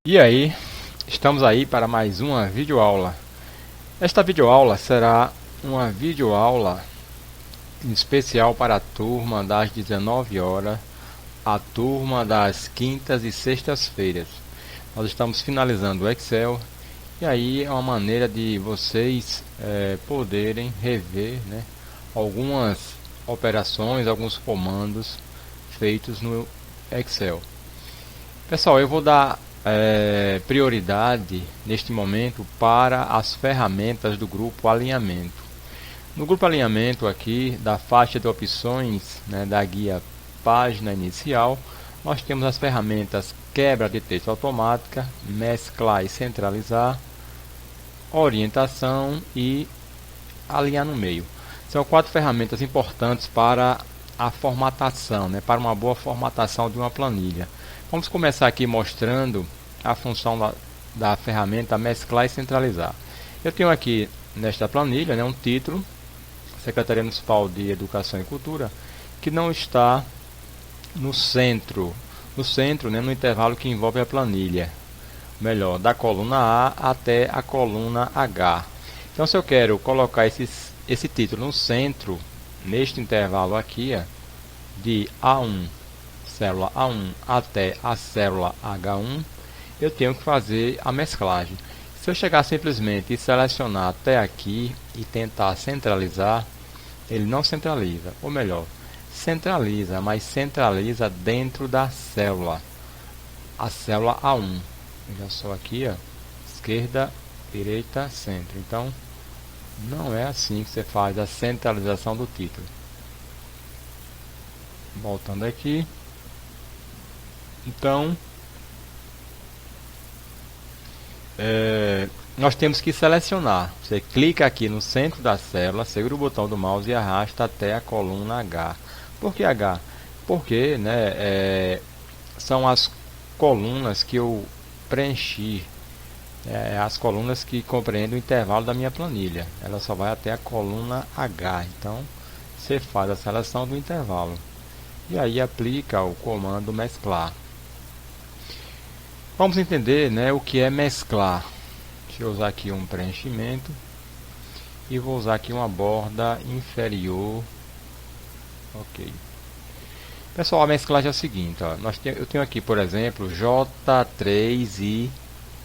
E aí, estamos aí para mais uma videoaula. Esta videoaula será uma videoaula especial para a turma das 19 horas, a turma das quintas e sextas-feiras. Nós estamos finalizando o Excel e aí é uma maneira de vocês poderem rever, né, algumas operações, alguns comandos feitos no Excel. Pessoal, eu vou dar prioridade neste momento para as ferramentas do grupo alinhamento. No grupo alinhamento aqui da faixa de opções, né, da guia página inicial, nós temos as ferramentas quebra de texto automática, mesclar e centralizar, orientação e alinhar no meio. São 4 ferramentas importantes para a formatação, né, para uma boa formatação de uma planilha. Vamos começar aqui mostrando a função da ferramenta mesclar e centralizar. Eu tenho aqui nesta planilha, né, um título, Secretaria Municipal de Educação e Cultura, que não está no centro, né, no intervalo que envolve a planilha, melhor, da coluna A até a coluna H. Então, se eu quero colocar esse título no centro, neste intervalo aqui, de A1, célula A1 até a célula H1, eu tenho que fazer a mesclagem. Se eu chegar simplesmente e selecionar até aqui e tentar centralizar, ele não centraliza, ou melhor, centraliza, mas centraliza dentro da célula, a célula A1. Veja só aqui, esquerda, direita, centro. Então, não é assim que você faz a centralização do título. Voltando aqui. Então, nós temos que selecionar. Você clica aqui no centro da célula, segura o botão do mouse e arrasta até a coluna H. Por que H? Porque, né, são as colunas que eu preenchi, as colunas que compreendem o intervalo da minha planilha. Ela só vai até a coluna H. Então, você faz a seleção do intervalo e aí aplica o comando mesclar. Vamos entender, né, o que é mesclar. Deixa eu usar aqui um preenchimento e vou usar aqui uma borda inferior. Ok. Pessoal, a mesclagem é o seguinte, eu tenho aqui, por exemplo, J3 e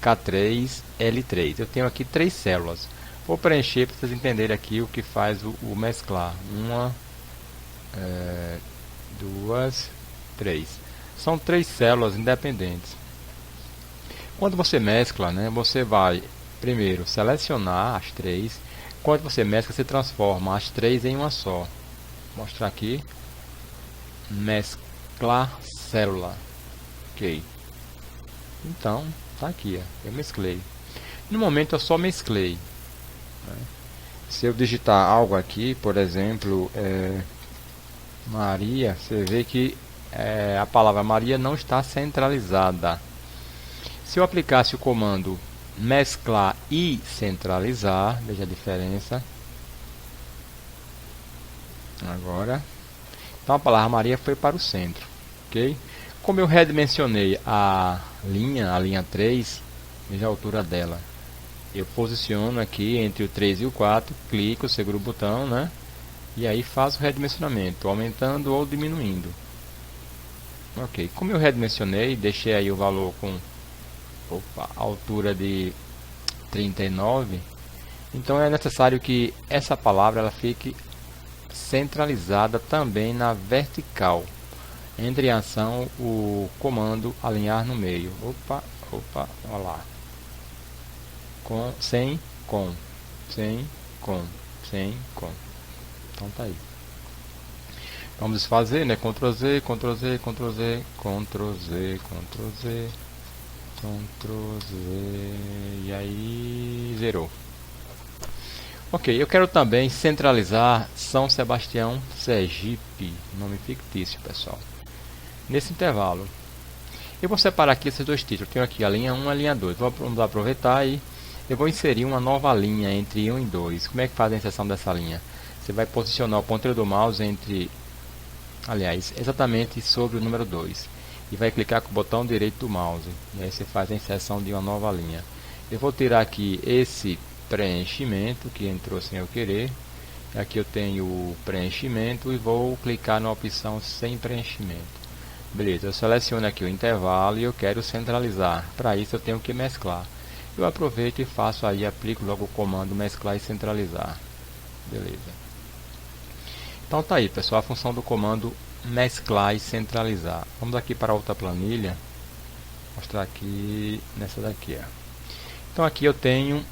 K3L3. Eu tenho aqui 3 células. Vou preencher para vocês entenderem aqui o que faz o mesclar. 1, 2, 3. São 3 células independentes. Quando você mescla, né, você vai primeiro selecionar as 3. Quando você mescla, você transforma as 3 em uma só. Vou mostrar aqui. Mesclar célula. Ok. Então, tá aqui, eu mesclei. No momento eu só mesclei, né? Se eu digitar algo aqui, por exemplo, Maria, você vê que a palavra Maria não está centralizada. Se eu aplicasse o comando mesclar e centralizar, veja a diferença. Agora, então a palavra Maria foi para o centro, ok? Como eu redimensionei a linha 3, veja a altura dela. Eu posiciono aqui entre o 3 e o 4, clico, seguro o botão, né? E aí faço o redimensionamento, aumentando ou diminuindo. Ok, como eu redimensionei, deixei aí o valor com altura de 39, então é necessário que essa palavra ela fique centralizada também na vertical. Entre em ação o comando alinhar no meio. Olha lá. Sem, com. Então tá aí. Vamos desfazer, né? Ctrl Z, Ctrl Z, Ctrl Z, Ctrl Z, Ctrl Z, Ctrl Z, e aí zerou. Ok, eu quero também centralizar São Sebastião, Sergipe, nome fictício, pessoal. Nesse intervalo, eu vou separar aqui esses dois títulos. Tenho aqui a linha 1 e a linha 2. Vamos aproveitar e eu vou inserir uma nova linha entre 1 e 2. Como é que faz a inserção dessa linha? Você vai posicionar o ponteiro do mouse entre, aliás, exatamente sobre o número 2. e vai clicar com o botão direito do mouse. E aí você faz a inserção de uma nova linha. Eu vou tirar aqui esse preenchimento que entrou sem eu querer. Aqui eu tenho o preenchimento e vou clicar na opção sem preenchimento. Beleza, eu seleciono aqui o intervalo e eu quero centralizar. Para isso eu tenho que mesclar. Eu aproveito e faço aí, aplico logo o comando mesclar e centralizar. Beleza. Então tá aí, pessoal, a função do comando mesclar e centralizar. Vamos aqui para outra planilha. Mostrar aqui nessa daqui. Ó. Então aqui eu tenho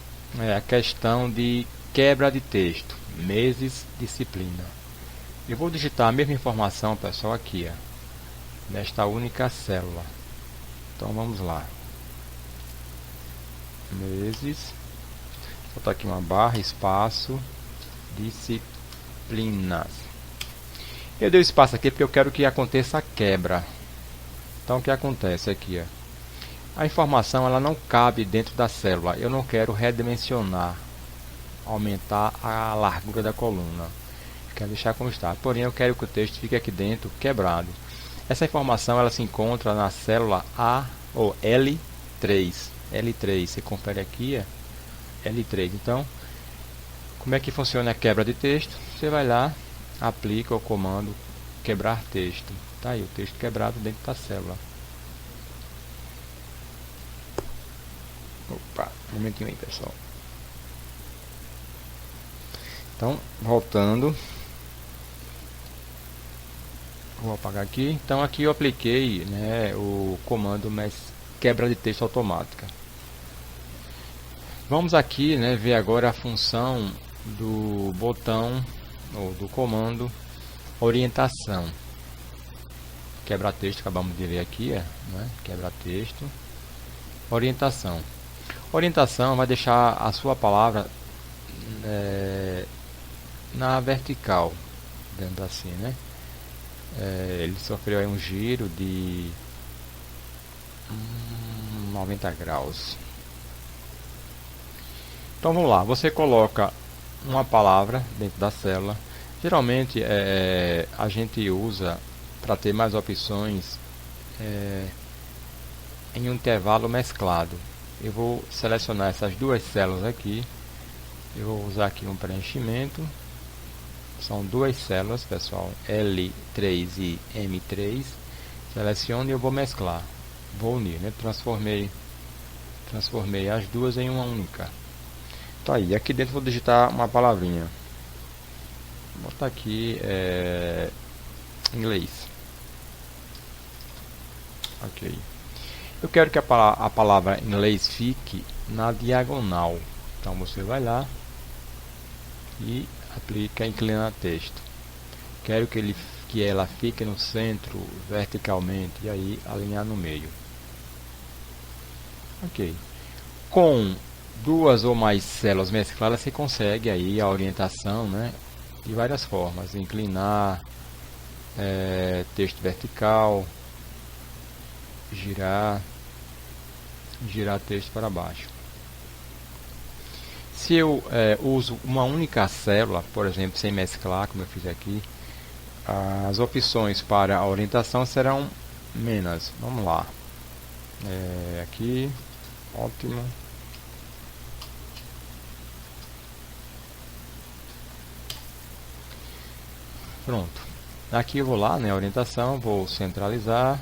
a questão de quebra de texto, meses, disciplina. Eu vou digitar a mesma informação, pessoal, aqui, ó, nesta única célula. Então vamos lá. Meses. Vou botar aqui uma barra, espaço, disciplinas. Eu dei espaço aqui porque eu quero que aconteça a quebra. Então o que acontece aqui, ó? A informação ela não cabe dentro da célula. Eu não quero redimensionar, aumentar a largura da coluna. Eu quero deixar como está. Porém, eu quero que o texto fique aqui dentro quebrado. Essa informação ela se encontra na célula A ou L3. L3, você confere aqui, é L3. Então, como é que funciona a quebra de texto? Você vai lá, aplica o comando quebrar texto. Tá aí o texto quebrado dentro da célula. Opa, um momentinho aí, pessoal. Então, voltando. Vou apagar aqui. Então, aqui eu apliquei, né, o comando quebra de texto automática. Vamos aqui, né, ver agora a função do botão ou do comando orientação. Quebra texto, acabamos de ver aqui, né, quebra texto. Orientação. Orientação vai deixar a sua palavra na vertical, dando assim, né? Ele sofreu aí um giro de 90 graus. Então vamos lá, você coloca uma palavra dentro da célula. Geralmente a gente usa para ter mais opções em um intervalo mesclado. Eu vou selecionar essas duas células aqui. Eu vou usar aqui um preenchimento. São duas células, pessoal, L3 e M3. Seleciono e eu vou mesclar. Vou unir, né? Transformei as duas em uma única. Tá aí, aqui dentro vou digitar uma palavrinha. Vou botar aqui inglês. Ok. Eu quero que a palavra inglês fique na diagonal. Então você vai lá e aplica inclinar texto. Quero que ela fique no centro verticalmente e aí alinhar no meio. Ok. Com duas ou mais células mescladas você consegue aí a orientação, né, de várias formas. Inclinar, texto vertical, girar texto para baixo. Se eu uso uma única célula, por exemplo, sem mesclar, como eu fiz aqui, as opções para a orientação serão menos. Vamos lá. Aqui, ótimo. Pronto. Aqui eu vou lá, né, orientação, vou centralizar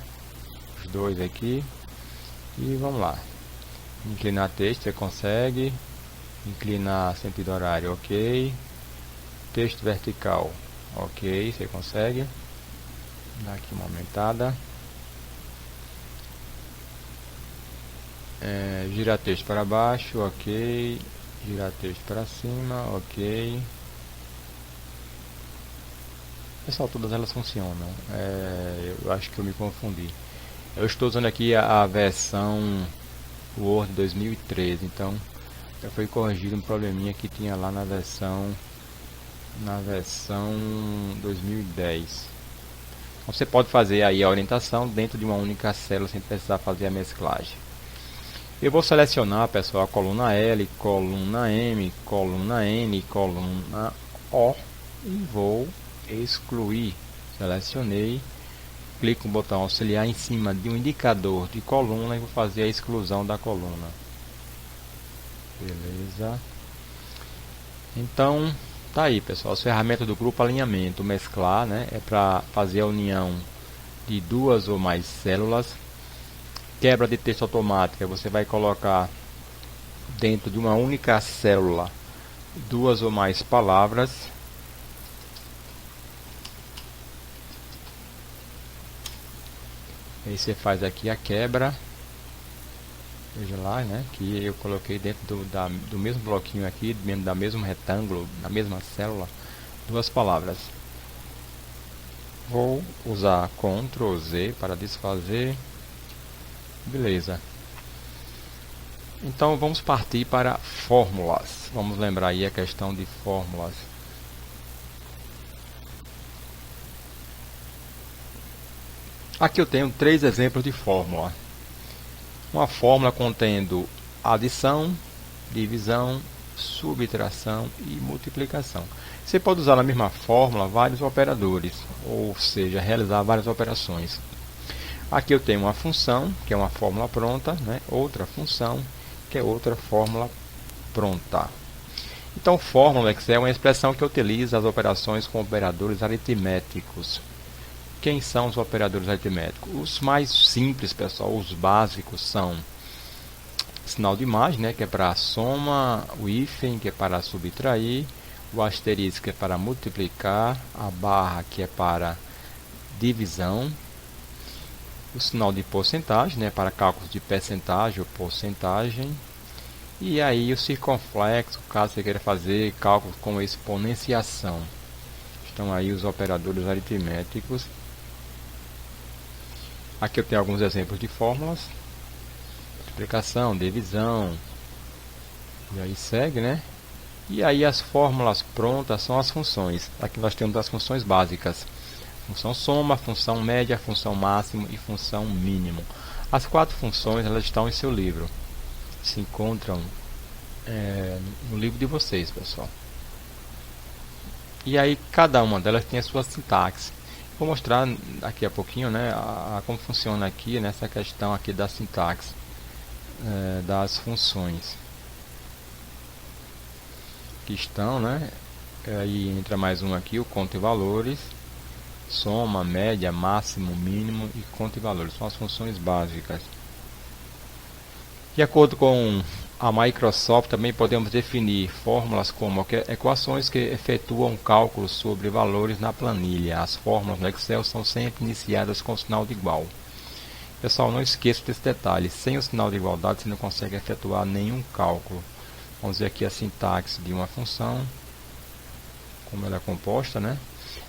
os dois aqui e vamos lá. Inclinar texto, você consegue. Inclinar sentido horário, ok. Texto vertical, ok, você consegue. Dar aqui uma aumentada. Girar texto para baixo, ok. Girar texto para cima, ok. Pessoal, todas elas funcionam. Eu acho que eu me confundi. Eu estou usando aqui a versão Word 2013, então já foi corrigido um probleminha que tinha lá na versão 2010. Então, você pode fazer aí a orientação dentro de uma única célula sem precisar fazer a mesclagem. Eu vou selecionar, pessoal, a coluna L, coluna M, coluna N, coluna O e vou excluir. Selecionei clico no botão auxiliar em cima de um indicador de coluna e vou fazer a exclusão da coluna. Beleza. Então, tá aí, pessoal, as ferramentas do grupo alinhamento. Mesclar, né, é para fazer a união de duas ou mais células. Quebra de texto automática, você vai colocar dentro de uma única célula duas ou mais palavras. Aí você faz aqui a quebra. Veja lá, né, que eu coloquei dentro do mesmo bloquinho aqui, dentro da mesmo retângulo, da mesma célula, duas palavras. Vou usar Ctrl Z para desfazer. Beleza. Então vamos partir para fórmulas. Vamos lembrar aí a questão de fórmulas. Aqui eu tenho 3 exemplos de fórmula. Uma fórmula contendo adição, divisão, subtração e multiplicação. Você pode usar na mesma fórmula vários operadores, ou seja, realizar várias operações. Aqui eu tenho uma função, que é uma fórmula pronta, né? Outra função, que é outra fórmula pronta. Então, fórmula no Excel é uma expressão que utiliza as operações com operadores aritméticos. Quem são os operadores aritméticos? Os mais simples, pessoal, os básicos são sinal de imagem, né, que é para soma, o hífen, que é para subtrair, o asterisco, que é para multiplicar, a barra, que é para divisão, o sinal de porcentagem, né, para cálculos de percentagem ou porcentagem, e aí o circunflexo, caso você queira fazer cálculos com exponenciação. Estão aí os operadores aritméticos. Aqui eu tenho alguns exemplos de fórmulas. Multiplicação, divisão. E aí segue, né? E aí as fórmulas prontas são as funções. Aqui nós temos as funções básicas. Função soma, função média, função máximo e função mínimo. As 4 funções elas estão em seu livro. Se encontram no livro de vocês, pessoal. E aí cada uma delas tem a sua sintaxe. Vou mostrar daqui a pouquinho, né, como funciona aqui nessa questão aqui da sintaxe das funções que estão, né? Aí entra mais um aqui, o conta e valores, soma, média, máximo, mínimo e conta e valores. São as funções básicas. De acordo com a Microsoft, também podemos definir fórmulas como equações que efetuam cálculos sobre valores na planilha. As fórmulas no Excel são sempre iniciadas com o sinal de igual. Pessoal, não esqueça desse detalhe. Sem o sinal de igualdade, você não consegue efetuar nenhum cálculo. Vamos ver aqui a sintaxe de uma função, como ela é composta, né?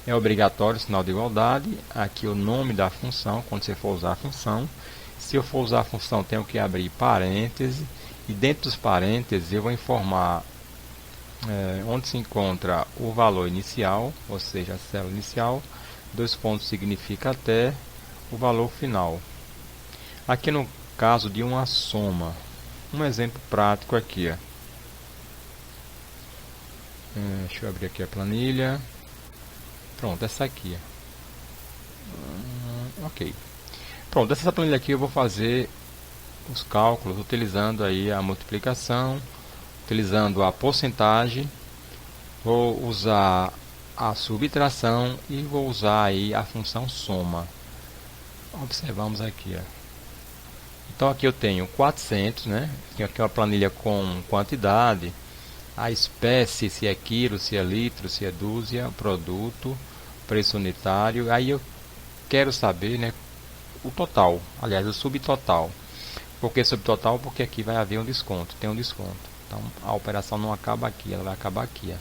É obrigatório o sinal de igualdade. Aqui o nome da função, quando você for usar a função. Se eu for usar a função, tenho que abrir parênteses. E dentro dos parênteses eu vou informar onde se encontra o valor inicial, ou seja, a célula inicial. 2 pontos significa até o valor final. Aqui no caso de uma soma, um exemplo prático aqui. Deixa eu abrir aqui a planilha. Pronto, essa aqui. Ok. Pronto, dessa planilha aqui eu vou fazer os cálculos utilizando aí a multiplicação, utilizando a porcentagem, vou usar a subtração e vou usar aí a função soma. Observamos aqui, ó. Então aqui eu tenho 400, né? Tenho aqui uma planilha com quantidade, a espécie, se é quilo, se é litro, se é dúzia, produto, preço unitário. Aí eu quero saber, né, o total, aliás, o subtotal. Por que subtotal? Porque aqui vai haver um desconto, tem um desconto. Então a operação não acaba aqui, ela vai acabar aqui. Ó.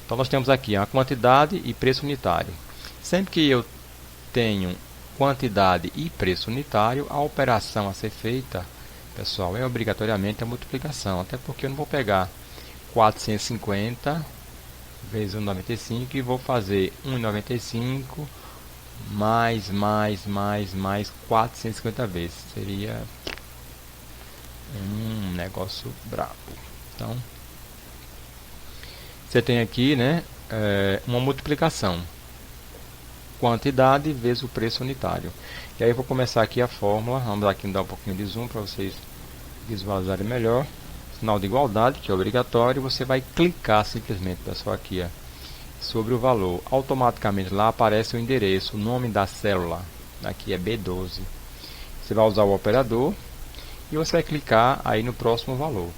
Então nós temos aqui a quantidade e preço unitário. Sempre que eu tenho quantidade e preço unitário, a operação a ser feita, pessoal, é obrigatoriamente a multiplicação. Até porque eu não vou pegar 450 vezes 1,95 e vou fazer 1,95 mais 450 vezes. Seria um negócio brabo. Então, você tem aqui, né, uma multiplicação. quantidade vezes o preço unitário. E aí eu vou começar aqui a fórmula. Vamos aqui dar um pouquinho de zoom para vocês visualizarem melhor. Sinal de igualdade, que é obrigatório. Você vai clicar simplesmente, pessoal, aqui sobre o valor. Automaticamente lá aparece o endereço, o nome da célula. Aqui é B12. Você vai usar o operador e você vai clicar aí no próximo valor.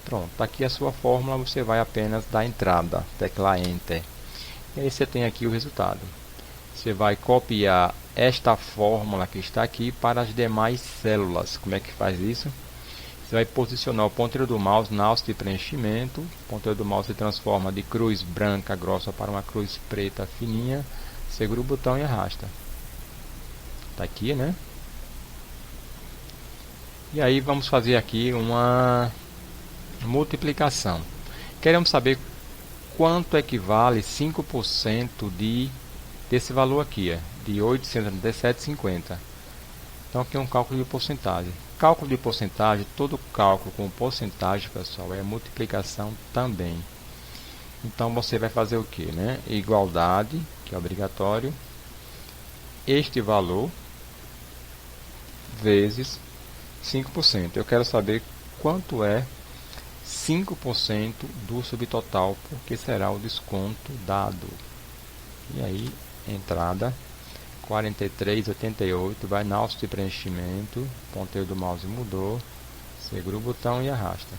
Pronto, tá aqui a sua fórmula. Você vai apenas dar entrada, teclar Enter. E aí você tem aqui o resultado. Você vai copiar esta fórmula que está aqui para as demais células. Como é que faz isso? Você vai posicionar o ponteiro do mouse na alça de preenchimento. O ponteiro do mouse se transforma de cruz branca grossa para uma cruz preta fininha. Segura o botão e arrasta. Está aqui, né? E aí vamos fazer aqui uma multiplicação. Queremos saber quanto equivale 5% desse valor aqui, de 837,50. Então aqui é um cálculo de porcentagem. Cálculo de porcentagem, todo cálculo com porcentagem, pessoal, é multiplicação também. Então você vai fazer o que, né? Igualdade, que é obrigatório, este valor vezes 5%. Eu quero saber quanto é 5% do subtotal, porque será o desconto dado. E aí, entrada 43,88, vai na alça de preenchimento, ponteiro do mouse mudou, segura o botão e arrasta.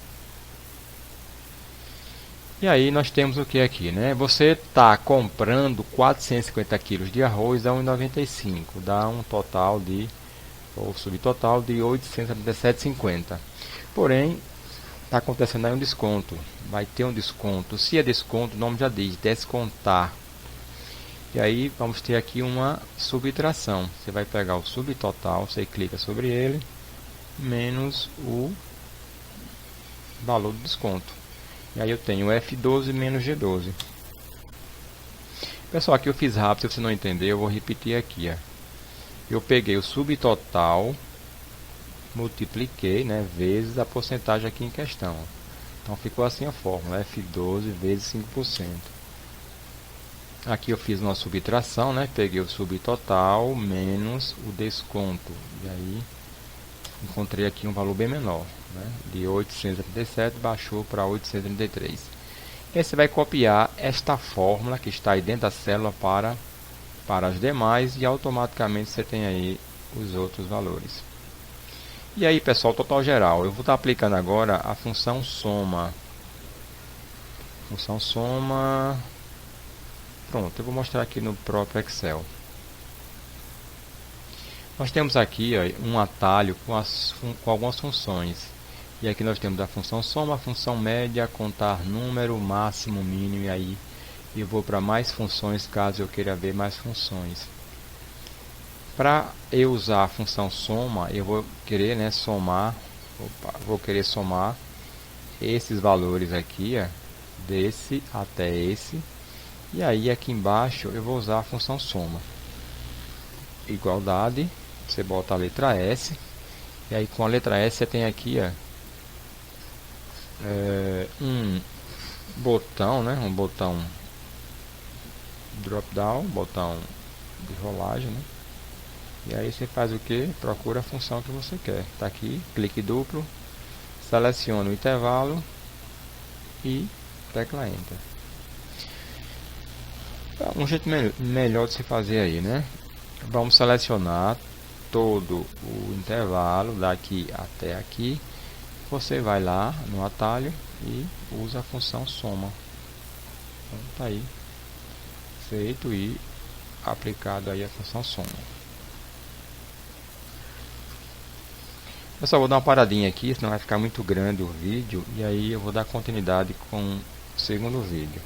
E aí nós temos o que aqui, né? Você está comprando 450 kg de arroz a 1,95, dá um total de, ou subtotal de 877,50. Porém, está acontecendo aí um desconto, vai ter um desconto. Se é desconto, o nome já diz, descontar. E aí vamos ter aqui uma subtração. Você vai pegar o subtotal, você clica sobre ele, menos o valor do desconto. E aí eu tenho F12 menos G12. Pessoal, aqui eu fiz rápido, se você não entendeu, eu vou repetir aqui. Eu peguei o subtotal, multipliquei, né, vezes a porcentagem aqui em questão. Então ficou assim a fórmula, F12 vezes 5%. Aqui eu fiz uma subtração, né, peguei o subtotal menos o desconto. E aí encontrei aqui um valor bem menor, né, de 837 baixou para 833. E aí você vai copiar esta fórmula que está aí dentro da célula para as demais e automaticamente você tem aí os outros valores. E aí, pessoal, total geral, eu vou estar aplicando agora a função soma. Função soma. Pronto, eu vou mostrar aqui no próprio Excel. Nós temos aqui ó, um atalho com algumas funções. E aqui nós temos a função soma, a função média, contar número, máximo, mínimo. E aí eu vou para mais funções caso eu queira ver mais funções. Para eu usar a função soma, eu vou querer, né, somar, vou querer somar esses valores aqui, ó, desse até esse, e aí aqui embaixo eu vou usar a função soma. Igualdade, você bota a letra S, e aí com a letra S você tem aqui ó, um botão, né, um botão drop down, botão de rolagem, né? E aí você faz o que? Procura a função que você quer. Está aqui, clique duplo, seleciona o intervalo e tecla Enter. Um jeito melhor de se fazer aí, né? Vamos selecionar todo o intervalo daqui até aqui. Você vai lá no atalho e usa a função soma. Então tá aí feito e aplicado aí a função soma. Pessoal, vou dar uma paradinha aqui, senão vai ficar muito grande o vídeo, e aí eu vou dar continuidade com o segundo vídeo.